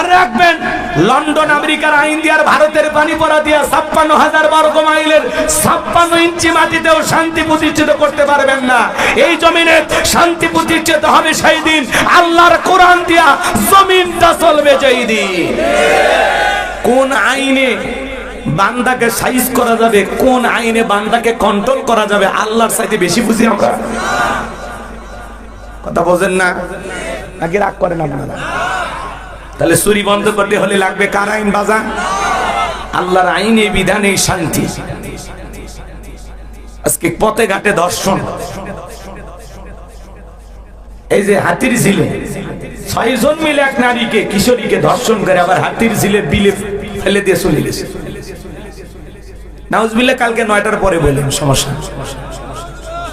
মনে রাখবেন, লন্ডন আমেরিকার আইন দিয়ার ভারতের পানি পড়া দিয়া ৫৬,০০০ বর্গ মাইলের ৫৬ ইঞ্চি মাটিতেও শান্তি প্রতিষ্ঠিত করতে পারবেন না। এই জমিনে শান্তি প্রতিষ্ঠিত হবে সেই দিন আল্লাহর কোরআন দিয়া জমিনটা চলবে যেই দিন। কোন আইনে বান্দাকে সাইজ করা যাবে, কোন আইনে বান্দাকে কন্ট্রোল করা যাবে, আল্লাহর চাইতে বেশি বুঝি আমরা। কথা বোঝেন না নাকি রাগ করেন আপনারা? তাহলে চুরি বন্ধ করতে হলে লাগবে কার আইন বাজান? আল্লাহর আইনে বিধানে শান্তি। আজকে পথে ঘাটে ধর্ষণ, এই যে হাতির ঝিলে ৬ জন মিলে এক নারীকে কিশোরীকে ধর্ষণ করে আবার হাতির ঝিলে বিলে ফেলে দিয়ে চলে গেছে। নাউজুবিল্লাহ কালকে ৯টার পরে বললেন, সমস্যা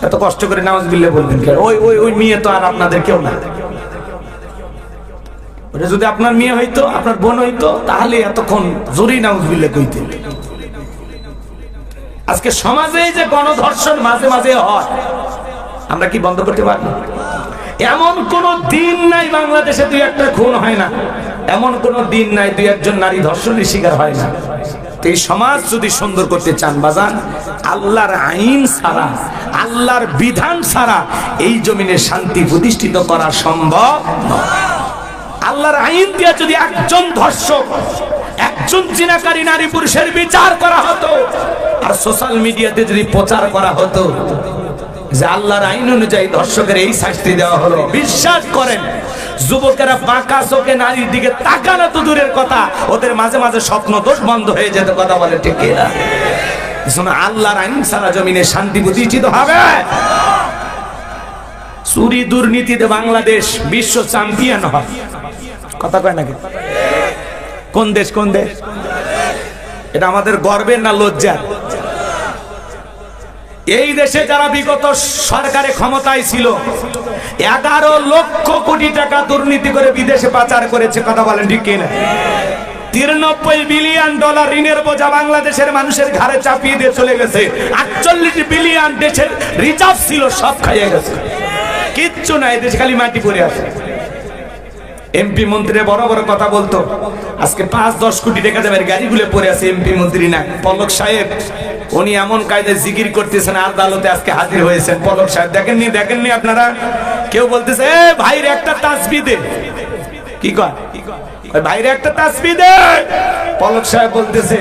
এত কষ্ট করে নাউজুবিল্লাহ বলবেন কেন? ওই মেয়ে তো আর আপনাদের কেউ না। ওটা যদি আপনার মেয়ে হইতো, আপনার বোন হইতো, তাহলে এতক্ষণ জোরেই নাউজুবিল্লাহ কইতেন। আজকে সমাজে যে গণধর্ষণ মাঝে মাঝে হয়, আমরা কি বন্ধ করতে পারবো? এমন কোন দিন নাই বাংলাদেশে ২-১টা খুন হয় না, এমন কোন দিন নাই ২-১জন নারী ধর্ষণের শিকার হয় না। এই সমাজ যদি সুন্দর করতে চান বাজান, আল্লাহর আইন ছাড়া, আল্লাহর বিধান ছাড়া এই জমিনে শান্তি প্রতিষ্ঠিত করা সম্ভব নয়। আল্লাহর আইন দিয়ে যদি একজন ধর্ষক, একজন জিনাকারী নারী পুরুষের বিচার করা হতো, আর সোশ্যাল মিডিয়াতে যদি প্রচার করা হতো যে আল্লাহর আইন অনুযায়ী ধর্ষকের এই শাস্তি দেওয়া হলো, বিশ্বাস করেন যুবকেরা বাঁকা চোখে নারীর দিকে তাকানো তো দূরের কথা, ওদের মাঝে মাঝে স্বপ্ন দোষ বন্ধ হয়ে যেত। কথা বলে ঠিক কিনা? আল্লাহর আইন ছাড়া জমিনে শান্তি প্রতিষ্ঠিত হবে? চুরি দুর্নীতিতে বাংলাদেশ বিশ্ব চ্যাম্পিয়ন হয়, কথা কয় নাকি? কোন দেশ? কোন দেশ? এটা আমাদের গর্বের না লজ্জার? এই দেশে যারা বিগত সরকারে ক্ষমতায় ছিল ১১ লক্ষ কোটি টাকা দুর্নীতি করে বিদেশে পাচার করেছে। কথা বলেন ঠিক কিনা? ৯৩ বিলিয়ন ডলার ঋণের বোঝা বাংলাদেশের মানুষের ঘাড়ে চাপিয়ে দিয়ে চলে গেছে। ৪৮ বিলিয়ন দেশের রিজার্ভ ছিল, সব খাইয়ে গেছে, কিচ্ছু নাই, দেশ খালি মাটি পড়ে আছে। এমপি মন্ত্রী বড় বড় কথা বলতো, আজকে ৫-১০ কোটি টাকা দেবের গাড়িগুলো পড়ে আছে। এমপি মন্ত্রী না, পলক সাহেব, উনি এমন কায়দায় জিকির করতেছেন, আদালতে আজকে হাজির হয়েছেন। পলক সাহেব দেখেননি আপনারা? কেউ বলতেছে এ ভাইরে একটা তাসবিহ দে, কি কয় ভাইরে একটা তাসবিহ দে। পলক সাহেব বলতেছে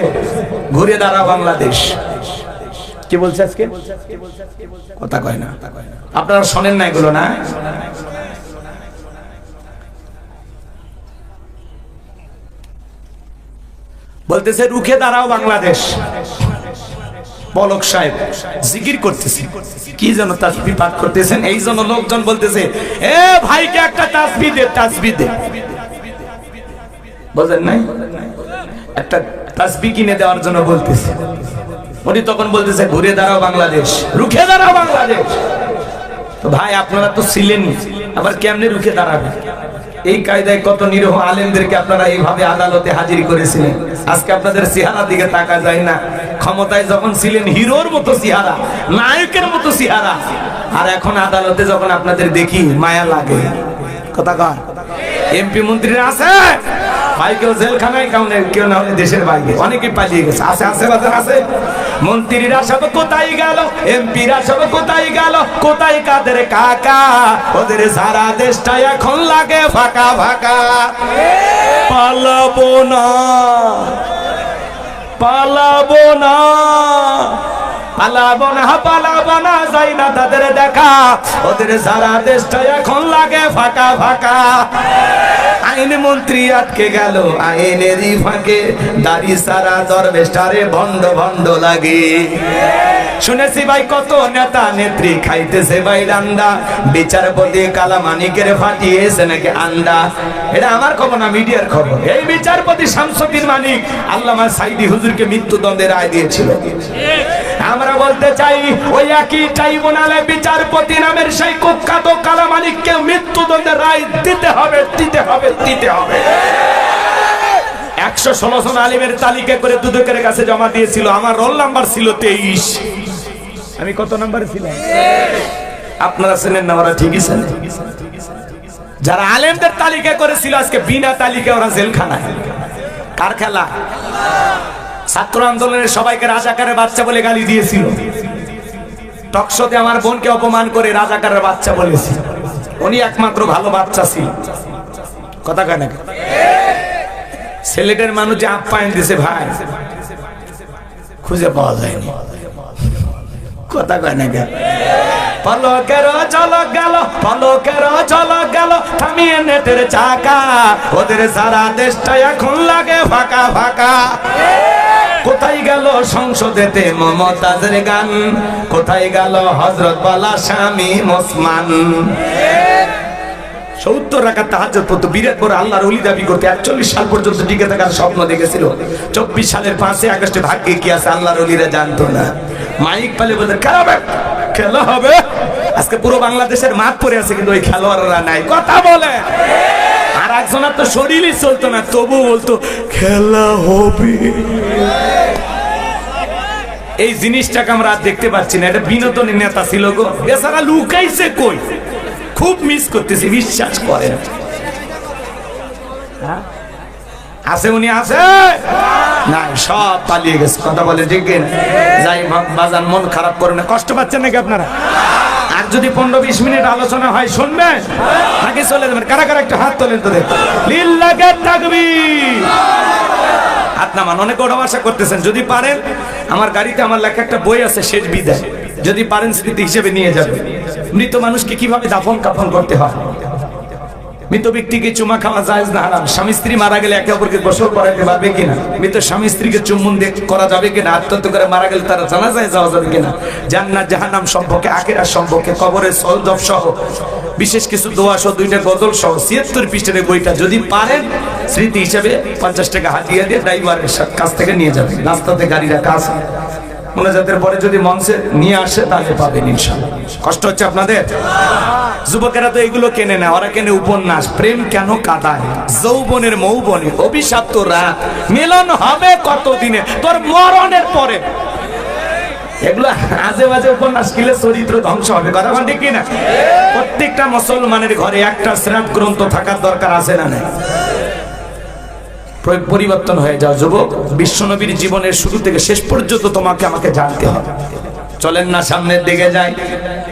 ঘুরে দাঁড়া বাংলাদেশ। কি বলছে আজকে? কথা কয় না। আপনারা শোনেন না এগুলো? না, বলতেছে রুখে দাঁড়াও বাংলাদেশ। পলক সাহেব জিকির করতেছে, কি যেন তাসবিহ পাঠ করতেছেন। এই জন্য লোকজন বলতেছে এ ভাইকে একটা তাসবিহ দে, তাসবিহ দে। বুঝেন নাই? একটা তাসবিহ কিনে দেওয়ার জন্য বলতেছে। উনি তখন বলতেছে ঘুরে দাঁড়াও বাংলাদেশ, রুখে দাঁড়াও বাংলাদেশ। তো ভাই আপনারা তো ছিলেন, আবার কেমনে রুখে দাঁড়াবেন? এই কায়দায় কত নিরীহ আলেমদেরকে আপনারা এইভাবে আদালতে হাজির করেছিলেন। আজকে আপনাদের চেহারা দিকে তাকা যায় না। ক্ষমতায় যখন ছিলেন হিরোর মতো চেহারা, নায়কের মতো চেহারা, আর এখন আদালতে যখন আপনাদের দেখি মায়া লাগে। কথা কয়? এমপি মন্ত্রীরা আছে ভাই, কেউ জেলখানায়, কেউ না হলে দেশের বাইরে, অনেকে পালিয়ে গেছে। আছে বাজার আছে। মন্ত্রীরা সব কোথায় গেল, এমপিরা সব কোথায় গেল, কোথায় কাদের কাকা? ওদের সারা দেশটা এখন লাগে ফাঁকা ফাঁকা। পালাবো না, পালাবো না, পালাবো না, পালাবো না, যাই না তাদের দেখা। ওদের সারা দেশটা এখন লাগে ফাঁকা ফাঁকা। আইন মন্ত্রী আটকে গেল আইনেরই ফাঁকে, দাড়ি সারা দরবেশটারে ভণ্ড ভণ্ড লাগে। শুনেছি ভাই কত নেতা নেত্রী খাইতেছে ভাই রান্দা, বিচারপতি কালামানিকের ফাটিয়েছে নাকি আন্ডা। এটা আমার খবর না, মিডিয়ার খবর। এই বিচারপতি শামসুদ্দিন মানিক আল্লামা সাইদি হুজুরকে মৃত্যুদণ্ডের রায় দিয়েছিল। আমরা বলতে চাই ওই একই ট্রাইব্যুনালে বিচারপতি নামের সেই কুখ্যাত কালামানিককে মৃত্যুদণ্ডের রায় দিতে হবে, দিতে হবে, দিতে হবে। ১১৬ জন আলিমের তালিকা করে দুদকের কাছে জমা দিয়েছিল। আমার রোল নাম্বার ছিল ২৩। আমি কত নাম্বারে ছিলাম? আপনারা চেনেন না? ওরা ঠিকই ছিলেন। যারা আলেমদের তালিকা করেছিল আজকে বিনা তালিকা ওরা জেলখানায়। কার খেলা? ছাত্র আন্দোলনের সবাইকে রাজাকারের বাচ্চা বলে গালি দিয়েছিল। টকশোতে আমার বোনকে অপমান করে রাজাকারের বাচ্চা বলেছে। উনি একমাত্র ভালো বাচ্চা ছিল। কথা কয় না? সিলেটের মানুষ যে আপ্যায়ন দিছে ভাই খুঁজে পাওয়া যায়নি। কথা কয় না? পলকের ঝলক গেল, পলকের ঝলক গেল থামিয়ে নেটের চাকা, ওদের সারা দেশটা এখন লাগে ফাঁকা ফাঁকা। কোথায় গেল সংসদেতে মমতাজের গান, কোথায় গেল হযরত বালা স্বামী ওসমান। 70 রাকাত তাহাজ্জুদ পড়তো, বিরাট বড় আল্লাহর ওলি দাবি করতে 41 সাল পর্যন্ত টিকে থাকার স্বপ্ন দেখেছিল। 24 সালের 5 আগস্টে ভাগ্যে কি আছে আল্লাহর ওলিরা জানতো না। মাইক পালে বলতে খারাপ খেলা হবে। আজকে পুরো বাংলাদেশের মাঠ পড়ে আছে কিন্তু ওই খেলোয়াড়রা নাই। কথা বলে আর একজনের তো শরীরই চলতো না, তবু বলতো খেলা হবে। এই জিনিসটাকে আমরা দেখতে পাচ্ছি না। এটা বিনোদনের নেতা ছিল গো, বেচারা লুকাইছে কই। খুব মিস করতেছি, বিশ্বাস করেন। আছে উনি আছে না, সব পালিয়ে গেছে। কথা বলে ঠিক না? যাই বাজান, মন খারাপ করে না। কষ্ট পাচ্ছেন নাকি আপনারা? আর যদি 15-20 মিনিট আলোচনা হয় শুনবেন নাকি চলে যাবেন? কারা কারা একটা হাত তোলেন তো দেখ। লিল্লাহি তাকবীর। হাত নামান। অনেক ওটা আশা করতেছেন। যদি পারেন, আমার গাড়িতে আমার লেখা একটা বই আছে, শেষ বিদায়, যদি পারেন স্মৃতি হিসেবে নিয়ে যাবেন। মৃত মানুষকে কিভাবে দাফন কাফন করতে হয়, মৃত ব্যক্তিকে চুমা খাওয়া জায়েজ না হারাম, স্বামী স্ত্রী মারা গেলে একে অপরকে গোসল করাতে পারবে কিনা, মৃত স্বামী স্ত্রীকে চুম্বন করা যাবে কিনা, আত্মহত্যা করে মারা গেলে তারা জানাজায় যাওয়া যাবে কিনা, জান্নাত জাহান্নাম সম্পর্কে, আখিরাত সম্পর্কে, কবরের সলজব সহ বিশেষ কিছু দোয়া সহ 2টা গজল সহ 76 পৃষ্ঠার বইটা যদি পারেন স্মৃতি হিসেবে 50 টাকা হাতিয়ে দিয়ে ড্রাইভারের কাছ থেকে নিয়ে যাবেন। রাস্তাতে গাড়ি রাখা আছে, মোনাজাতের পরে যদি মঞ্চে নিয়ে আসে তাহলে পাবেন ইনশাআল্লাহ। কষ্ট হচ্ছে আপনাদের? যুবকেরা তো এগুলো কেনে না, ওরা কেনে উপন্যাস। প্রেম কেন কাঁদায়, যৌবনের মৌবনে, অভিশপ্ত রাত, মিলন হবে কতদিনে, তোর মরণের পরে। এগুলো আজে বাজে উপন্যাস কিলে চরিত্র ধ্বংস হবে। কথা বল ঠিক কিনা? প্রত্যেকটা মুসলমানের ঘরে একটা সিরাত গ্রন্থ থাকার দরকার আছে না নাই? পরিবর্তন হয়ে যাও যুবক। বিশ্বনবীর জীবনের শুরু থেকে শেষ পর্যন্ত তোমাকে আমাকে জানতে হবে। চলেন না সামনের দিকে যাই।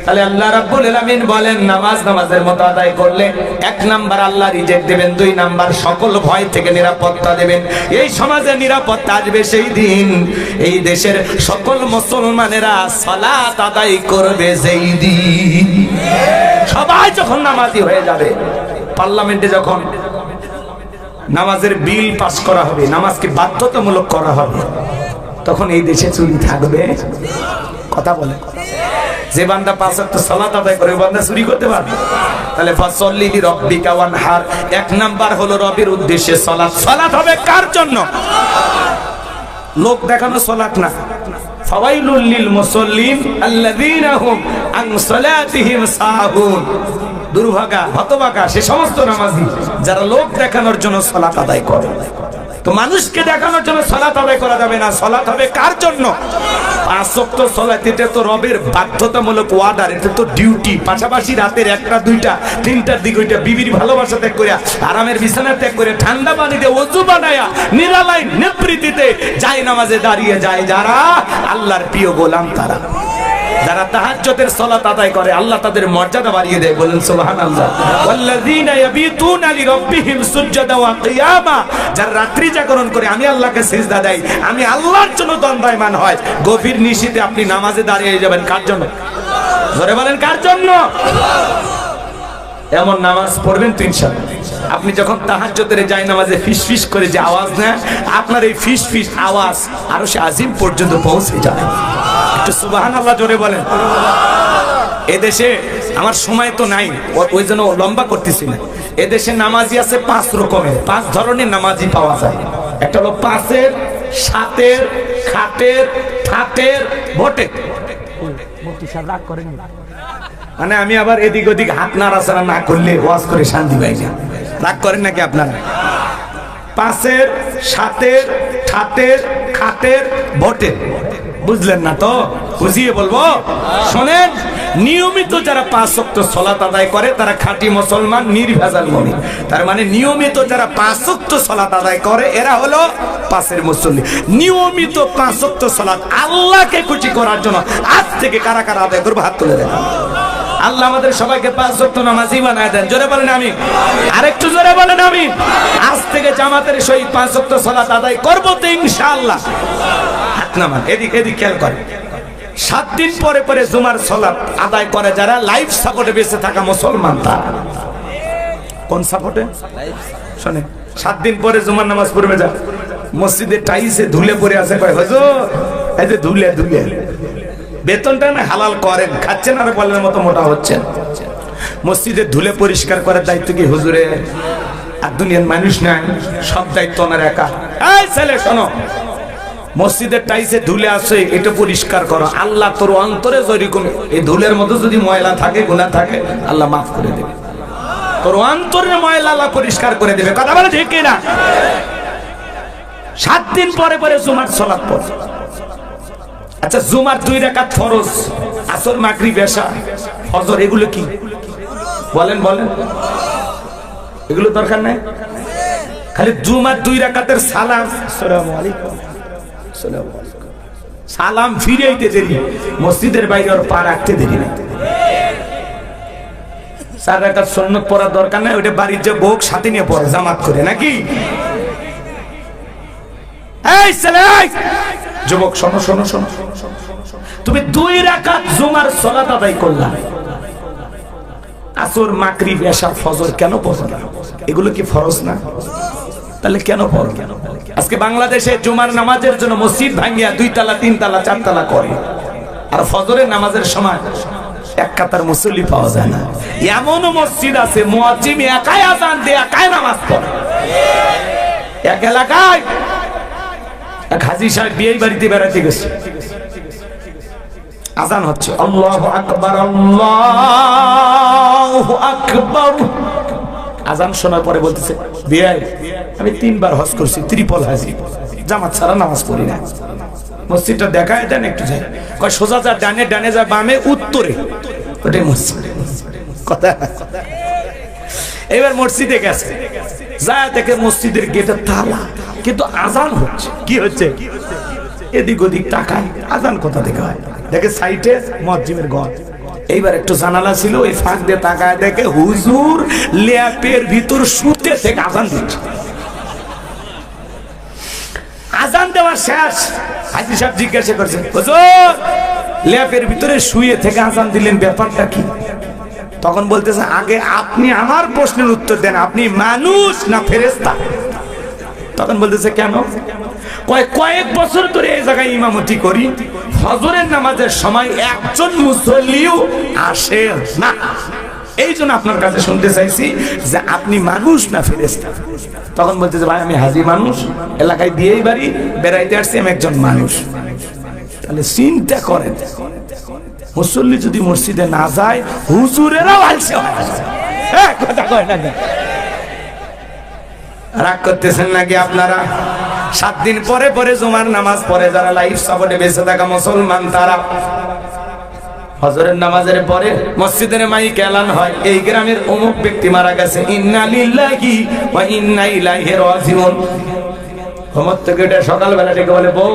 তাহলে আল্লাহ রাব্বুল আলামিন বলেন নামাজের মতো আদায় করলে 1 নাম্বার আল্লাহ রিজেক্ট দিবেন, 2 নাম্বার সকল ভয় থেকে নিরাপত্তা দিবেন। এই সমাজে নিরাপত্তা আসবে সেই দিন এই দেশের সকল মুসলমানেরা সালাত আদায় করবে সেই দিন। সবাই যখন নামাজি হয়ে যাবে, পার্লামেন্টে যখন নামাজের বিল পাস করা হবে, নামাজকে বাধ্যতামূলক করা হবে, তখন এই দেশে চুরি থাকবে? কথা বলে। যে বান্দা 5 ওয়াক্ত সালাত আদায় করে, বান্দা চুরি করতে পারবে? তাহলে ফাসাল্লি লিরাব্বিকা ওয়ানহার, 1 নাম্বার হলো রবের উদ্দেশ্যে সালাত। সালাত হবে কার জন্য? লোক দেখানো সালাত না। ফাওয়াইলুল লিল মুসাল্লিন আল্লাযীনা হুম আন সালাতিহিম সাহুন। দুর্ভাগা, হতভাগা সে সমস্ত নামাজি যারা লোক দেখানোর জন্য সালাত আদায় করে। তো মানুষকে দেখানোর জন্য সালাত আদায় করা যাবে না। সালাত হবে কার জন্য? 5 ওয়াক্ত সালাত, এটা তো রবের বাধ্যতামূলক ওয়ার্ডার, এটা তো ডিউটি। পাশাপাশি রাতের 1টা 2টা 3টার দিকে ওইটা বিবির ভালোবাসা ত্যাগ করে, আরামের বিছানা ত্যাগ করে, ঠান্ডা পানিতে ওযু বানায়া নিরালাই নিবৃত্তিতে যায় নামাজে দাঁড়িয়ে যায় যারা আল্লাহর প্রিয় গোলাম, তারা যারা তাহাজ্জুদের সালাত আদায় করে, আল্লাহ তাদের মর্যাদা বাড়িয়ে দেয়। বলেন সুবহানাল্লাহ। ওয়াল্লাযীনা ইয়াবিতুনা লিরাব্বিহিম সুজদান ওয়া কিয়ামা, যারা রাত্রি জাগরণ করে আমি আল্লাহকে সিজদা দেই, আমি আল্লাহর জন্য দণ্ডায়মান হয়। গভীর নিশীথে আপনি নামাজে দাঁড়িয়ে যাবেন কার জন্য? জোরে বলেন কার জন্য? এমন নামাজ পড়বেন তো ইনশাআল্লাহ। আপনি যখন তাহাজ্জুদের যায় নামাজে ফিসফিস করে যে আওয়াজ না, আপনার এই ফিসফিস আওয়াজ আরশে আজিম পর্যন্ত পৌঁছে যাবে। একটু সুবহানাল্লাহ জোরে বলেন। এদেশে আমার সময় তো নাই, ওই জন্য লম্বা করতেছি না। এদেশে নামাজি আছে 5 রকমের, 5 ধরনের নামাজি পাওয়া যায়। একটা হলো 5-এর, 7-এর, খাটের, ঠাটের, ভোটের। রাগ করেন মানে আমি আবার এদিক ওদিক হাত নাড়াচাড়া না করলে ওয়াজ করে শান্তি পাই না। রাগ করেন নাকি আপনারা? 5-এর, 7-এর, ঠাটের, খাটের, ভোটের। বুঝলেন না তো? বুঝিয়ে বলবো, শোনেন। নিয়মিত যারা 5 ওয়াক্ত সালাত আদায় করে তারা খাঁটি মুসলমান, নির্ভেজাল মুমিন। তার মানে নিয়মিত যারা 5 ওয়াক্ত সালাত আদায় করে এরা হলো পাঁচের মুসল্লি। নিয়মিত 5 ওয়াক্ত সালাত আল্লাহকে খুশি করার জন্য আজ থেকে কারা কারা আদায় করবে হাত তুলে দেন। আল্লাহ আমাদের সবাইকে 5 ওয়াক্ত নামাজি বানায় দেন। জোরে বলেন আমিন। আরেকটু জোরে বলেন আমিন। আজ থেকে জামাতের সহিত 5 ওয়াক্ত সালাত আদায় করব তো ইনশাআল্লাহ। হাত নামান, এদিক খেয়াল করেন। 7 দিন পরে পরে জুমার সালাত আদায় করে যারা, লাইফ সাপোর্টে বেঁচে থাকা মুসলমান তারা। কোন সাপোর্টে? শুনে 7 দিন পরে জুমার নামাজ পড়বে যা, মসজিদে টাইসে ধুলে পড়ে আছে, কয় হুজুর এই যে ধুলে বেতনটা না হালাল করেন, খাচ্ছেন আর বলের মতো মোটা হচ্ছেন। মসজিদে ধুলে পরিষ্কার করার দায়িত্ব কি হুজুরের? আর দুনিয়ার মানুষ নাই, সব দায়িত্ব ওনার একা। এই ছেলে শোনো, মসজিদের টাইসে ধুলে আছে, এটা পরিষ্কার করো। আল্লাহ তোর অন্তরে যেরকম এই ধুলের মধ্যে যদি ময়লা থাকে, গুনাহ থাকে, আল্লাহ মাফ করে দেবে। তোর অন্তরের ময়লা আল্লাহ পরিষ্কার করে দেবে। কথা বলে ঠিক কিনা? 7 দিন পরে পরে জুমার সালাত পড়। আচ্ছা, জুমার 2 রাকাত ফরজ, আসর, মাগরিব, এশা, ফজর, এগুলো কি বলেন? এগুলো দরকার নাই। খালি জুমার 2 রাকাতের সালাম, আসসালামু আলাইকুম, আসসালামু আলাইকুম, সালাম ফিরাইতে দেরি, মসজিদের বাইরে আর পা রাখতে দেরি না। 4 রাকাত সুন্নাত পড়ার দরকার নাই, ওটা বাড়ির যে বউক সাথে নিয়ে পড়ে জামাত করে নাকি? এই ছেলে, যুবক শোনো, তুমি 2 রাকাত জুমার সালাত আদায় করলা, আসর, মাগরিব, এশা, ফজর কেন পড়ো না? এগুলো কি ফরজ না? তাহলে কেন পড়ো? আজকে বাংলাদেশে জুমার নামাজের জন্য মসজিদ ভাঙিয়া 2 তালা, 3 তালা, 4 তালা করে, আর ফজরের নামাজের সময় এক কাতার মুসল্লি পাওয়া যায় না। এমনও মসজিদ আছে মুয়াজ্জিন একাই আযান দিয়ে একাই নামাজ পড়ে। এক এলাকায় এক হাজী সাহেব বিয়ে বাড়িতে বেড়াতে গেছে, আযান হচ্ছে, আল্লাহু আকবার, আল্লাহু আকবার। আযান শোনার পরে বলতেছে, বিয়াই আমি 3 বার হজ করছি, ত্রিপল হাজি, জামাত ছাড়া নামাজ পড়ি না। মসজিদটা দেখায় দেন একটু, যায় কয় সোজা যা, ডানে যা, বামে, উত্তরে, ওটাই মসজিদ। কথা। এবার মসজিদে গেছে, যায় দেখে মসজিদের গেটে তালা, কিন্তু আযান হচ্ছে। কি হচ্ছে? এদিক ওদিক তাকায়, আযান কোথা থেকে হয়? দেখে সাইটে মুয়াজ্জিনের ঘর। এইবার একটু জানালা ছিল, ওই ফাঁক দিয়ে তাকায় দেখে হুজুর ল্যাপের ভিতর শুতে থেকে আযান দিচ্ছে। আযান দেওয়া শেষ, হাজী সাহেব জিজ্ঞাসা করছে, হুজুর ল্যাপের ভিতরে শুয়ে থেকে আযান দিলেন, ব্যাপারটা কি? তখন বলতেছে, আগে আপনি আমার প্রশ্নের উত্তর দেন, আপনি মানুষ না ফেরেশতা? তখন বলতেছে, কেন? কয়েক বছর ধরে এই জায়গায় ইমামতি করি, ফজরের নামাজের সময় একজন মুসল্লিও আসে না, এই জন্য আপনার কাছে শুনতে চাইছি যে আপনি মানুষ না ফেরেশতা? তখন বলতেছে, ভাই আমি হাজী মানুষ, এলাকায় দিয়েই বাড়ি, বেড়াইতে আসছি, আমি একজন মানুষ। তাহলে চিন্তা করেন, মুসল্লি যদি মসজিদে না যায়, হুজুরেরাও আলসে হয়। কথা কয় না? রাগ করতেছেন নাকি আপনারা? 7 দিন পরে পরে জুমার নামাজ পড়ে যারা, লাইফ সাপোর্টে বেঁচে থাকা মুসলমান তারা, ফজরের নামাজের পরে মসজিদের মাইকে এলান হয়, এই গ্রামের অমুক ব্যক্তি মারা গেছে, ইন্না লিল্লাহি ওয়া ইন্না ইলাইহি রাজিউন। ঘুমত থেকে উঠে সকালবেলা ডেকে বলে, বউ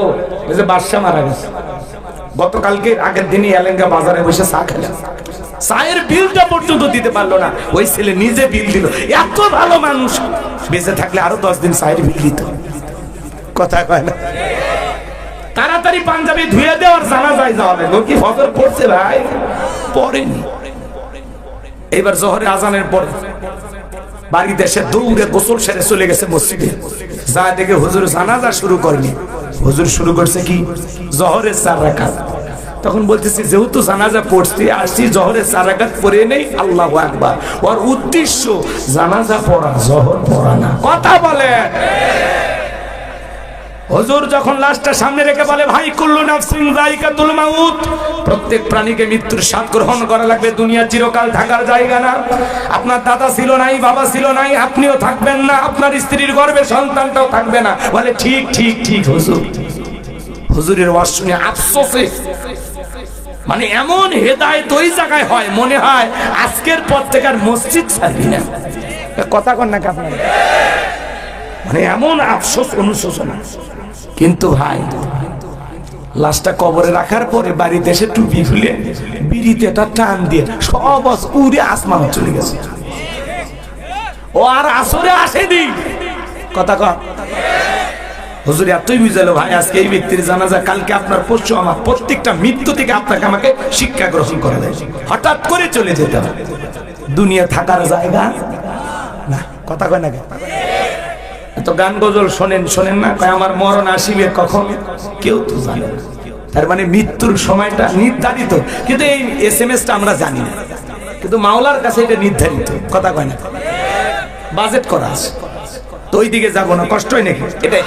ওই যে বাদশা মারা গেছে, গতকালকে আগের দিনই এলেঙ্গা বাজারে বসে চা খেলেন, চায়ের বিলটা পর্যন্ত দিতে পারলো না, ওই ছেলে নিজে বিল দিল। এত ভালো মানুষ, বেঁচে থাকলে আরো 10 দিন চায়ের বিল দিত। কথা কয় না? তাড়াতাড়ি পাঞ্জাবি ধুয়ে দেওয়ার জানাজায় যাওয়া লাগলো, কি ফজর পড়ছে ভাই? পড়েনি। এইবার জোহরের আজানের পরে বাড়িতে এসে দৌড়ে গোসল সেরে চলে গেছে মসজিদে, যা দেখে হুজুর জানাজা শুরু করেনি, হুজুর শুরু করছে কি? জোহরের 4 রাকাত। তখন বলতেছি, যেহেতু জানাজা পড়ছি, আসছি জোহরের 4 রাকাত পড়ে নেই, আল্লাহু আকবার। ওর উদ্দেশ্য জানাজা পড়া, জোহর পড়া না। কথা বলে। হুজুর যখন লাশটা সামনে রেখে বলে, ভাই কুল্লু নাফসিন যায়িকাতুল মাউত, প্রত্যেক প্রাণীকে মৃত্যুর স্বাদ গ্রহণ করা লাগবে, দুনিয়া চিরকাল থাকার জায়গা না। আপনার দাদা ছিল নাই, বাবা ছিল নাই, আপনিও থাকবেন না, আপনার স্ত্রীর গর্ভে সন্তানটাও থাকবে না। বলে ঠিক ঠিক ঠিক হুজুর। হুজুরের ওয়াজ শুনে আফসোসে মানে এমন হেদায়েত ওই জায়গায় হয় মনে হয় আজকের পর থেকে আর মসজিদ ছাড়বি না। কথা কন না আপনারা, মানে এমন আফসোস অনুশোচনা। কিন্তু ভাই লাশটা কবরে রাখার পরে বাড়িতে এসে টুপি খুলে বিড়িতে একটা টান দিয়ে সব উড়ে আসমান চলে গেছে। ও আর আসরে আসেনি। কথা কন হুজুর এতই বুঝালো ভাই আজকে এই ব্যক্তির জানাজা, কালকে আপনার পরশু আমার, প্রত্যেকটা মৃত্যু থেকে আপনাকে আমাকে শিক্ষা গ্রহণ করা যায়। হঠাৎ করে চলে যেতে হবে, দুনিয়া থাকার জায়গা না। কথা কয় না তো গান গজল শোনেন শোনেন না, কয় আমার মরণ আসিবে কখন কেউ তো জানে না। তার মানে মৃত্যুর সময়টা নির্ধারিত, কিন্তু এই SMS-টা আমরা জানি না, কিন্তু মাওলার কাছে এটা নির্ধারিত। কথা কয় না, বাজেট করা আছে। তো ওই দিকে যাবো না, কষ্ট হয় নাকি? এটা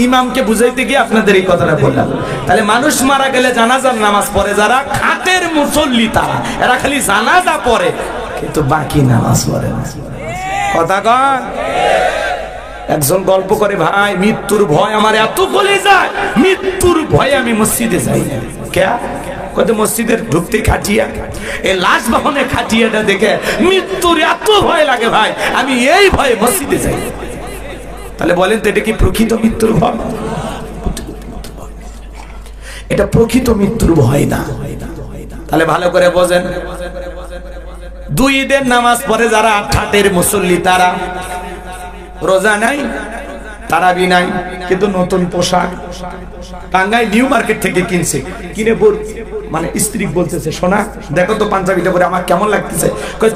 ইমামকে বুঝাইতে গিয়ে আপনাদের এই কথাটা বললাম। তাহলে মানুষ মারা গেলে জানাজার নামাজ পড়ে যারা, খাটের মুসল্লি তারা, এরা খালি জানাজা পড়ে কিন্তু বাকি নামাজ পড়ে না। কথা কন। একজন গল্প করে, ভাই মৃত্যুর ভয় আমার এত বলে যায়, মৃত্যুর ভয়ে আমি মসজিদে যাই না। কে কত মসজিদের ঢুকতে খাটিয়া, এই লাশ বাহনে খাটিয়াটা দেখে মৃত্যুর এত ভয় লাগে ভাই, আমি এই ভয়ে মসজিদে যাই। তাহলে বলেন তো এটা কি প্রকৃত মৃত্যুর ভয়? এটা প্রকৃত মৃত্যুর ভয় না। তাহলে ভালো করে বোঝেন, দুই ঈদের নামাজ পড়ে যারা, ঠাটের মুসল্লি তারা, রোজা নাই, তারাবি নাই, কিন্তু নতুন পোশাক টাঙ্গাইল নিউ মার্কেট থেকে কিনছে, কিনে মানে স্ত্রী বলতেছে, সোনা দেখো তো পাঞ্জাবিটা পরে আমার কেমন লাগতেছে।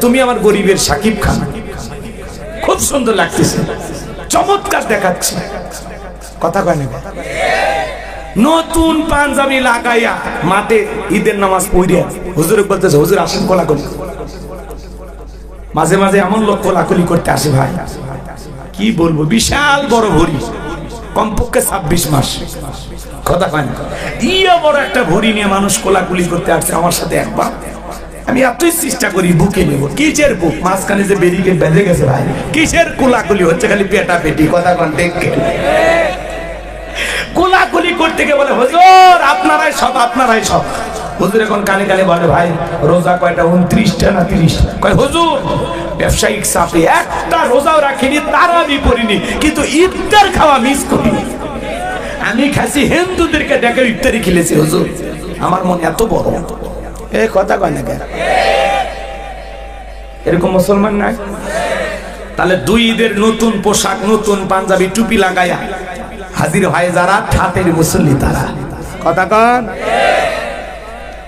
তুমি আমার গরিবের সাকিব খান, খুব সুন্দর লাগতেছে, চমৎকার দেখাচ্ছে। কথা কয় না, নতুন পাঞ্জাবি লাগাইয়া মাঠে ঈদের নামাজ পড়িয়া হুজুর বলতেছে, হুজুর আসেন কোলাকুলি। মাঝে মাঝে এমন লোক কোলাকুলি করতে আসে ভাই, কি বলবো, বিশাল বড় ভরি, কমপক্ষে 26 মাস। কথা কয় না, ইয়া বড় একটা ভরি নিয়ে মানুষ কোলাকুলি করতে আসছে আমার সাথে একবার। আমি এতই চেষ্টা করি বুকে নেব, কিসের বুক, মাঝখানে যে বেরিকে বেঁধে গেছে ভাই, কিসের কোলাকুলি হচ্ছে, খালি পেটা পেটি। কথা কন দেখে কোলাকুলি করতে গিয়ে বলে, হুজুর আপনারাই সব, আপনারাই সব। হুজুর এখন কানে কানে বলে, ভাই রোজা কয়টা, 29টা না 30টা? কয় হুজুর ব্যবসায়িক চাপে একটা রোজাও রাখিনি, তারাবি পড়িনি, কিন্তু ইফতার খাওয়া মিস করিনি। আমি খাসি হিন্দুদেরকে ডেকে ইফতারি খেলেছি হুজুর, আমার মন এত বড়। এ কথা কয় না কেন, এরকম মুসলমান নাই? তাহলে দুই ঈদের নতুন পোশাক, নতুন পাঞ্জাবি, টুপি লাগাইয়া হাজির হয় যারা, ঠাটের মুসল্লি তারা। কথা কন।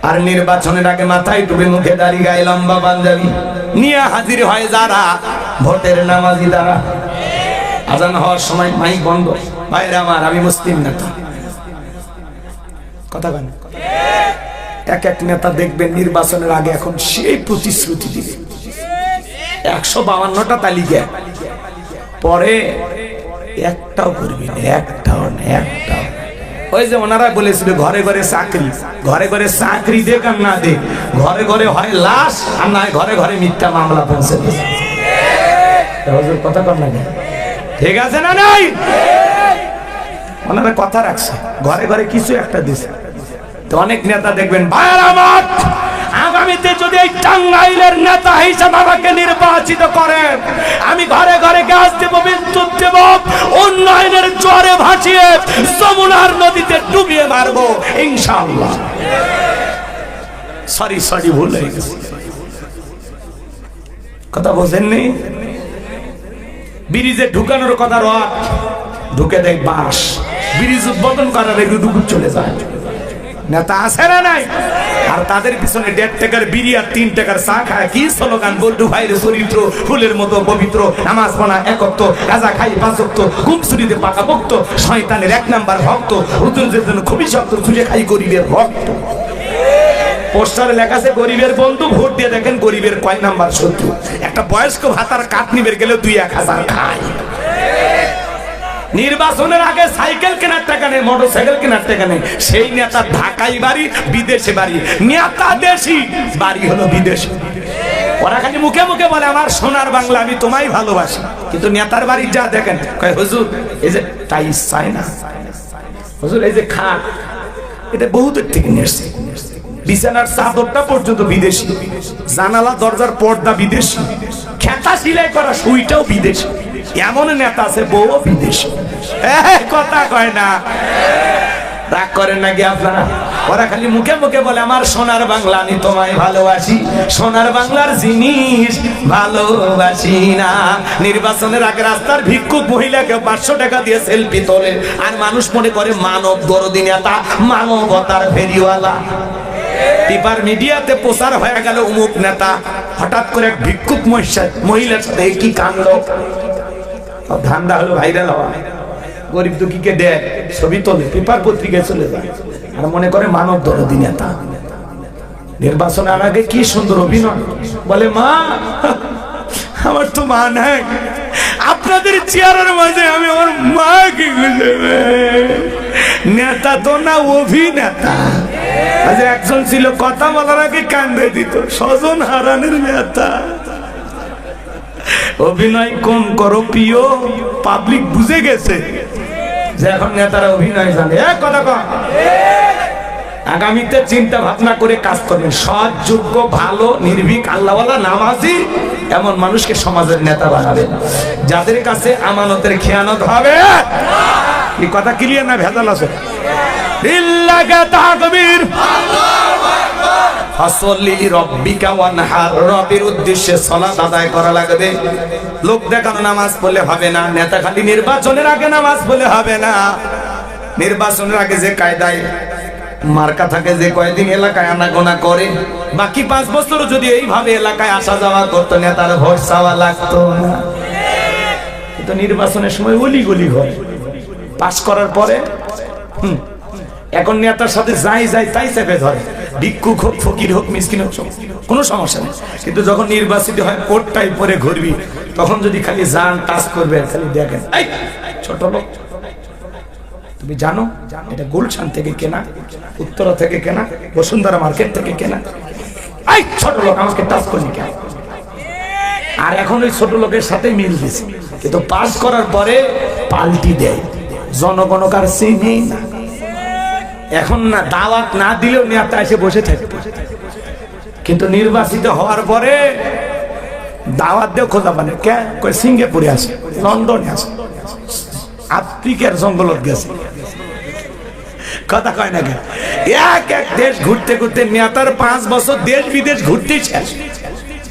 আর নির্বাচনের আগে মাথায় টুপি, মুখে দাড়ি, গায়ে লম্বা পাঞ্জাবি নিয়ে হাজির হয় যারা, ভোটের নামাজি তারা। আজান হওয়ার সময় মাইক বন্ধ, ভাইরা আমার আমি মুসলিম নেতা। কথা কন। এক এক নেতা দেখবেন নির্বাচনের আগে এখন সেই প্রতিশ্রুতি দিবে, 152টা তালিকা, পরে একটাও করবি না, একটাও না, একটাও। ওই যে ওনারা বলেছিল ঘরে ঘরে চাকরি, ঘরে ঘরে চাকরি দেখ আর না দেখ, ঘরে ঘরে হয় লাশ আর না ঘরে ঘরে মিথ্যা মামলা পৌঁছে। কথা কর না, ঠিক আছে না নাই? ওনারা কথা রাখছে, ঘরে ঘরে কিছু একটা দিছে। তো অনেক নেতা দেখবেন, ভাইরা আমার আগামীতে যদি এই টাঙ্গাইলের নেতা হিসাবে আমাকে নির্বাচিত করেন, আমি ঘরে ঘরে গ্যাস দেব, বিদ্যুৎ দেব, উন্নয়নের জোয়ারে ভাসিয়ে যমুনার নদীতে ডুবিয়ে মারবো ইনশাআল্লাহ। সরি ভুল হয়ে গেছে, কথা বোঝেননি? ব্রিজে ঢুকানোর কথা রড, ঢুকে দেয় বাঁশ, ব্রিজ উদ্বোধন করার একটু চলে যায়। নেতা আছে না নাই? আর তাদের পিছনে 1.5 টাকার বিড়ি আর 3 টাকার চা খায়, কি স্লোগান, বল্টু ভাইয়ের চরিত্র ফুলের মতো পবিত্র, নামাজ পড়া একত্র, গাঁজা খাই 5 ওয়াক্ত, গুমসুরিতে পাকা ভক্ত, শয়তানের 1 নাম্বার ভক্ত, হুজুরদের জন্য খুবই শক্ত, চুলে খাই গরিবের ভক্ত। পোস্টারে লেখা আছে গরিবের বন্ধু, ভোট দিয়ে দেখেন গরিবের কয় নাম্বার শত্রু। একটা বয়স্ক ভাতার কাঠ নিবে গেলে 2-1000 খায়। নির্বাচনের আগে সাইকেল কেনার টাকা নেই, মোটরসাইকেল কেনার টাকা নেই। সেই নেতা ঢাকায় বাড়ি, বিদেশে বাড়ি, নেতা দেশি, বাড়ি হলো বিদেশে। ওরা খালি মুখে মুখে বলে আমার সোনার বাংলা, আমি তোমায় ভালোবাসি, কিন্তু নেতার বাড়ি যা দেখেন, কয় হুজুর এই যে টাইস চাই না, হুজুর এই যে খাট, এটা বহুদূর থেকে নিয়ে এসছে। বিছানার চাদরটা পর্যন্ত বিদেশি, জানালা দরজার পর্দা বিদেশি, খেতা সিলাই করা সুইটাও বিদেশি। এমন নেতা আছে বউ বিদেশি। কথা কয় না, রাগ করেন নাকি আপনারা? ওরা খালি মুখে মুখে বলে আমার সোনার বাংলা, আমি তোমায় ভালোবাসি, সোনার বাংলার জিনিস ভালোবাসি না। নির্বাচনের আগে রাস্তার ভিক্ষুক মহিলাকে 500 টাকা দিয়ে সেলফি তোলে, আর মানুষ মনে করে মানব দরদি নেতা, মানবতার ফেরিওয়ালা। পেপার মিডিয়াতে প্রচার হয়ে গেল অমুক নেতা, হঠাৎ করে এক ভিক্ষুক মহিলার সাথে কি কাণ্ড। ধান্দা হলো ভাইরাল হওয়া, গরিব দুঃখীকে দেয়, ছবি তোলে, পেপার পত্রিকায় চলে যায়, আর মনে করে মানব দরদি নেতা। নির্বাচনের আগে কি সুন্দর অভিনয়, বলে মা আমার তো মা নাই, আপনাদের চেয়ারের মাঝে আমি আমার মা কি নেতা তো না অভিনেতা। আজ একজন ছিল কথা বলার আগে কান্দে দিত, স্বজন হারানোর নেতা। অভিনয় কম করো প্রিয়, পাবলিক বুঝে গেছে যে এখন নেতারা অভিনয় জানে। কথা কম, আগামীতে চিন্তা ভাবনা করে কাজ করবেন। সৎ, যোগ্য, ভালো, নির্ভীক, আল্লাহওয়ালা, নামাজি এমন মানুষকে সমাজের নেতা বানাবেন, যাদের কাছে আমানতের খেয়ানত হবে। এই কথা ক্লিয়ার না ভেজাল আছে? রবের উদ্দেশ্যে সালাত আদায় করা লাগবে। লোক দেখানো নামাজ পড়লে হবে না, নেতা খালি নির্বাচনের আগে নামাজ পড়লে হবে না। নির্বাচনের আগে যে কায়দায় মার্কা থাকে, যে কয়েকদিন এলাকায় আনাগোনা করে, বাকি 5 বছর যদি এইভাবে এলাকায় আসা যাওয়া করতো, নেতার ভোট চাওয়া লাগতো না। কিন্তু নির্বাচনের সময় অলি গলি হয়, পাস করার পরে এখন নেতার সাথে যাই যাই তাই চেপে ধরে, ভিক্ষুক হোক, ফকির হোক, মিসকিন হোক, কোনো সমস্যা নেই। কিন্তু যখন নির্বাচিত হয় কোটটাই পরে ঘুরবি, তখন যদি খালি যান টাচ করবে, খালি দেখেন এই ছোট লোক, তুমি জানো এটা গুলশান থেকে কেনা, উত্তরা থেকে কেনা, বসুন্ধরা মার্কেট থেকে কেনা, এই ছোট লোক আমাকে টাচ করনি কেন? আর এখন ওই ছোট লোকের সাথে মিল দিছে, কিন্তু পাস করার পরে পাল্টি দেয়, জনগণ কার চিনি না। এখন না দাওয়াত না দিলেও নেতা এসে বসে থাকবে, কিন্তু নির্বাচিত হওয়ার পরে দাওয়াত দিয়ে খোঁজা পানে কে কই সিঙ্গাপুরে আছে, লন্ডনে আছে, আফ্রিকার জঙ্গলত গেছে। কথা কয় না কেন? এক এক দেশ ঘুরতে ঘুরতে নেতার 5 বছর দেশ বিদেশ ঘুরতে শেষ,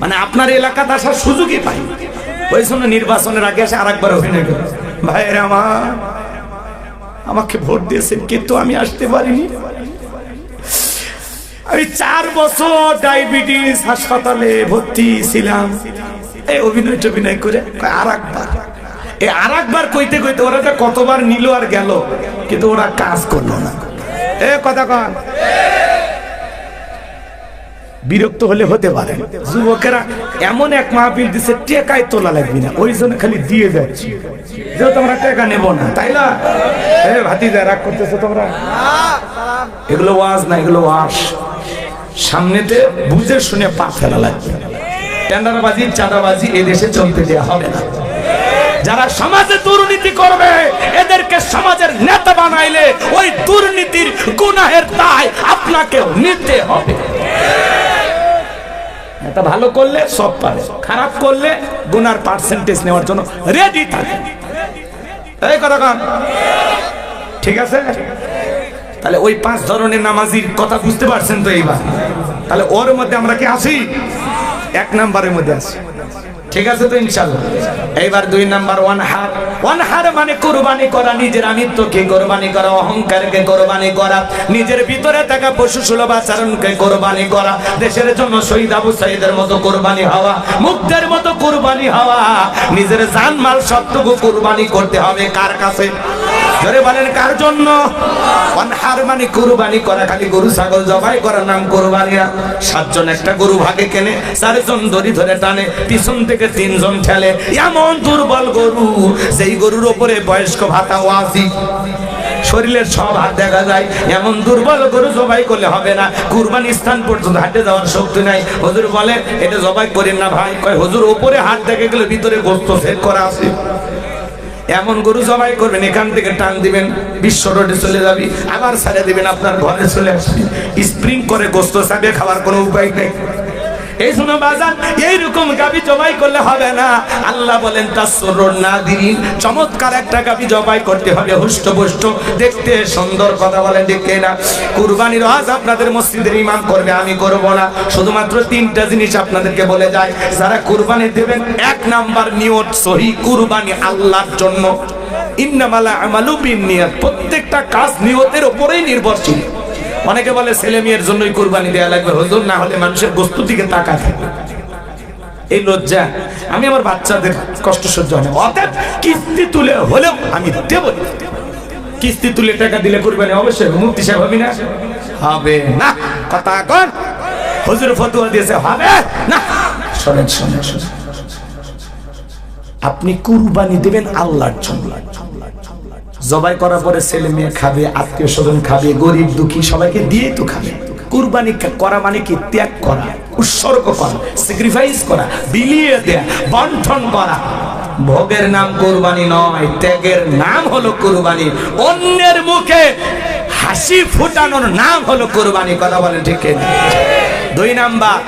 মানে আপনার এলাকাতে আসার সুযোগই পাই। ওই জন্য নির্বাচনের আগে এসে আরেকবার অভিনয় করে, ভাইয়েরা আমার আমাকে ভোট দিয়েছেন কিন্তু আমি আসতে পারিনি, আমি 4 বছর ডায়াবেটিস হাসপাতালে ভর্তি ছিলাম। এই অভিনয় টভিনয় করে আরেকবার কইতে কইতে ওরা কতবার নিল আর গেল, কিন্তু ওরা কাজ করলো না। কথা কন, বিরক্ত হলে হতে পারে। যুবকেরা এমন এক মাহফিল দিচ্ছে টেকায় তোলা লাগবে না, ওই জন্য খালি দিয়ে যাচ্ছি, যেহেতু আমরা টাকা নেবো না, তাই না? ভাতিজা রাগ করতেছো তোমরা? এগুলো ওয়াজ না, এগুলো ওয়াজ। সামনেতে বুঝে শুনে পা ফেলা লাগবে। টেন্ডারবাজি, চাঁদাবাজি এই দেশে চলতে দেওয়া হবে না। যারা সমাজে দুর্নীতি করবে এদেরকে সমাজের নেতা বানাইলে ওই দুর্নীতির গুনাহের দায় আপনাকেও নিতে হবে। নেতা ভালো করলে সব পারে, খারাপ করলে গুনার পার্সেন্টেজ নেওয়ার জন্য রেডি থাকে। এই কথা কন, ঠিক আছে? তাহলে ওই 5 ধরনের নামাজির কথা বুঝতে পারছেন তো এইবার? তাহলে ওর মধ্যে আমরা কি আছি? 1 নম্বরের মধ্যে আছি, ঠিক আছে তো ইনশাআল্লাহ। এইবার 2 নাম্বার ওয়ানহার মানে কুরবানি করা, নিজের আমিত্বকে কুরবানি করা, অহংকারকে কুরবানি করা, নিজের ভিতরে থাকা পশু সুলভ আচরণকে কুরবানি করা, দেশের জন্য শহীদ আবু সাঈদের মতো কুরবানি হওয়া, মুগ্ধের মতো কুরবানি হওয়া, নিজের জানমাল সবটুকু কুরবানি করতে হবে কার কাছে? জোরে বলেন কার জন্য? ওয়ানহার মানে কুরবানি করা, খালি গরু ছাগল জবাই করার নাম কুরবানি না। 7 জন একটা গরু ভাগে কেনে, 4 জন দড়ি ধরে টানে, পিছন থেকে 3 জন ঠেলে, এমন দুর্বল গরু যেই গরুর উপরে বয়স্ক ভাতা ওয়াজিব, শরীরের সব হাত দেখা যায়, এমন দুর্বল গরু জবাই করলে হবে না। কুরবানি স্থান পর্যন্ত হাঁটে যাওয়ার শক্তি নাই। হুজুর বলে এটা জবাই করেন না ভাই, কয় হুজুর উপরে হাত দেখে গেলে ভিতরে গোশত সেট করা আছে। এমন গরু জবাই করবেন, এখান থেকে টান দিবেন, বিশ্ব রোডে চলে যাবি, আবার ছেড়ে দিবেন, আপনার ঘরে চলে আসবি, স্প্রিং করে গোস্ত চাবে, খাবার কোনো উপায় নেই। এই জন্য বাজান এইরকম গাবি জবাই করলে হবে না। আল্লাহ বলেন তাসরুন নাদিরিন, চমৎকার একটা গাবি জবাই করতে হবে, হুষ্টপুষ্ট, দেখতে সুন্দর। কথা বলেন ঠিক না? কুরবানির হজ আপনাদের মসজিদের ইমাম করবে, আমি করব না। শুধুমাত্র তিনটা জিনিস আপনাদেরকে বলে যায়, যারা কুরবানি দেবেন, এক নাম্বার নিয়ত সহিহ, কুরবানি আল্লাহর জন্য। ইন্নামাল আমালু বিন্নিয়াত, প্রত্যেকটা কাজ নিয়তের উপরেই নির্ভরশীল। অনেকে বলে ছেলে মেয়ের জন্যই কুরবানি দেয়া লাগবে হুজুর, না হলে মানুষের বস্তুর দিকে তাকায়। এই লজ্জা, আমি আমার বাচ্চাদের কষ্ট সহ্য হয় না, অতএব কিস্তি তুলে হলেও আমি দেব। কিস্তি তুলে টাকা দিলে কুরবানি অবশ্যই মুফতি সাহেব হবে না? হবে না। কথা কন, হুজুর ফতোয়া দিয়েছে হবে না। শুনেন শুনেন শুনেন, আপনি কুরবানি দেবেন আল্লাহর জন্য। জবাই করার পরে ছেলে মেয়ে খাবে, আত্মীয় স্বজন খাবে, গরিব দুঃখী সবাইকে দিয়ে তো খাবে। কুরবানি করা মানে কি? ত্যাগ করা, উৎসর্গ করা, স্যাক্রিফাইস করা, বিলিয়ে দেয়া, বন্টন করা। ভোগের নাম কুরবানি নয়, ত্যাগের নাম হলো কুরবানি। অন্যের মুখে হাসি ফুটানোর নাম হলো কুরবানি। কথা বলেন ঠিক না? দুই নাম্বার,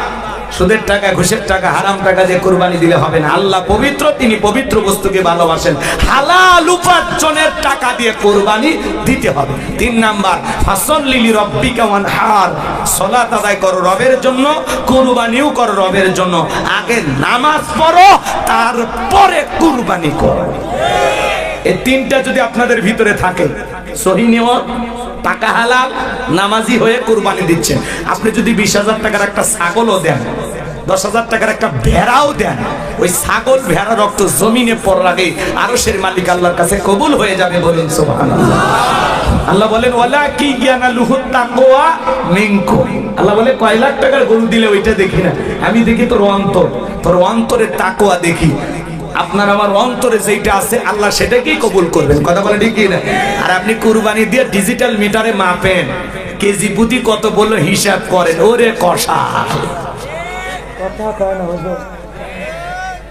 সুদের টাকা, ঘুষের টাকা, হারাম টাকা দিয়ে কুরবানি দিলে হবে না। আল্লাহ পবিত্র, তিনি পবিত্র বস্তুকে ভালোবাসেন। হালাল উপার্জনের টাকা দিয়ে কুরবানি দিতে হবে। তিন নাম্বার, ফাসল্লি লিরাব্বিকা ওয়ানহার, সালাত আদায় করো রবের জন্য, কুরবানিও করো রবের জন্য। আগে নামাজ পড়ো, তারপরে কুরবানি করো। এই তিনটা যদি আপনাদের ভিতরে থাকে, সহিহ নিয়ত, টাকা হালাল, নামাজি হয়ে কুরবানি দিচ্ছেন। আপনি যদি 20,000 টাকার একটা ছাগলও দেন, 10,000 টাকার একটা ভেড়াও দেন, ওই ছাগল ভেড়া রক্ত জমিনে পড়ার আগে আরশের মালিক আল্লাহর কাছে কবুল হয়ে যাবে। বলুন সুবহানাল্লাহ। আল্লাহ বলেন ওয়ালাকি ইয়ানালুহু তাকওয়া মিনকুম। আল্লাহ বলে কয় লাখ টাকার গরু দিলে ওইটা দেখি না, আমি দেখি তোর অন্তর, তোর অন্তরে তাকওয়া দেখি। আপনার আমার অন্তরে যেটা আছে আল্লাহ সেটাকেই কবুল করবেন। কথা বলে ঠিক না? আর আপনি কুরবানি দিয়ে ডিজিটাল মিটারে মাপেন, কেজি প্রতি কত বললো হিসাব করেন, ওরে কষা কথা কয় না হুজুর।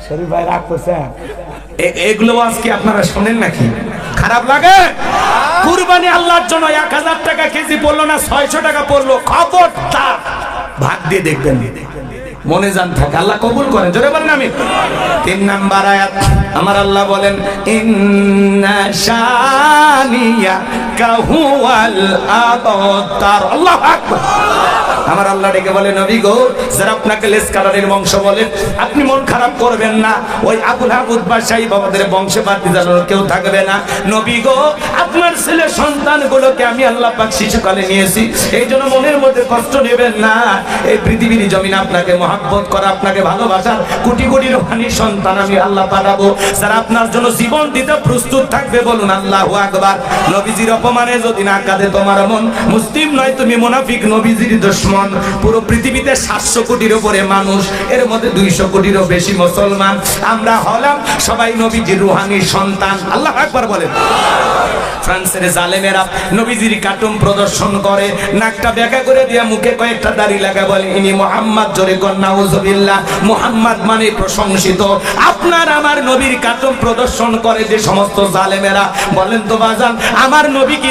শরীফ ভাই রাগ করছেন, এগুলো আজকে আপনারা শোনেন নাকি? খারাপ লাগে? কুরবানি আল্লাহর জন্য 1000 টাকা কেজি পড়লো না 600 টাকা পড়লো, খবরদার ভাগ দিয়ে দেখবেন, মনে জান থাকে, আল্লাহ কবুল করেন। জোরে বলেন আমিন। 3 নাম্বার আয়াত, আমার আল্লাহ বলেন ইন্না শানিয়াকা হুয়াল আবতার। আল্লাহু আকবার। আমার আল্লাহ ডেকে বলে নবী গো, যারা আপনাকে লেসকারারের বংশ বলে, আপনি মন খারাপ করবেন না। ওই আবুল হাবুদ বাদশাহী বাবাদের বংশে বাদ দিজানোর কেউ থাকবে না। নবী গো, আপনার ছেলে সন্তানগুলোকে আমি আল্লাহ পাক শিশুকালে নিয়েছি, এই জন্য মনের মধ্যে কষ্ট নেবেন না। এই পৃথিবীর জমিনে আপনাকে মহব্বত করা, আপনাকে ভালোবাসার কোটি কোটি রূহানি সন্তান আমি আল্লাহ পাঠাবো, যারা আপনার জন্য জীবন দিতে প্রস্তুত থাকবে। বলুন আল্লাহু আকবার। নবীজির অপমানে যদি না কাঁদে তোমার মন, মুসলিম নয় তুমি মুনাফিক, নবীজির দুশমন। পুরো পৃথিবীতে 700 কোটির উপরে মানুষ, এর মধ্যে 200 কোটিরও বেশি মুসলমান। আমরা হলাম সবাই নবীজির রূহানি সন্তান। আল্লাহু আকবার বলেন। ফ্রান্সের জালেমেরা নবীজির কার্টুন প্রদর্শন করে, নাকটা বেঁকা করে দিয়ে মুখে কয়েকটা দাড়ি লাগা, বলে ইনি মুহাম্মদ। জোরে কর নাউজুবিল্লাহ। মুহাম্মদ মানে প্রশংসিত। আপনার আমার নবীর কার্টুন প্রদর্শন করে যে সমস্ত জালেমেরা, বলেন তো বাজান, আমার নবী কি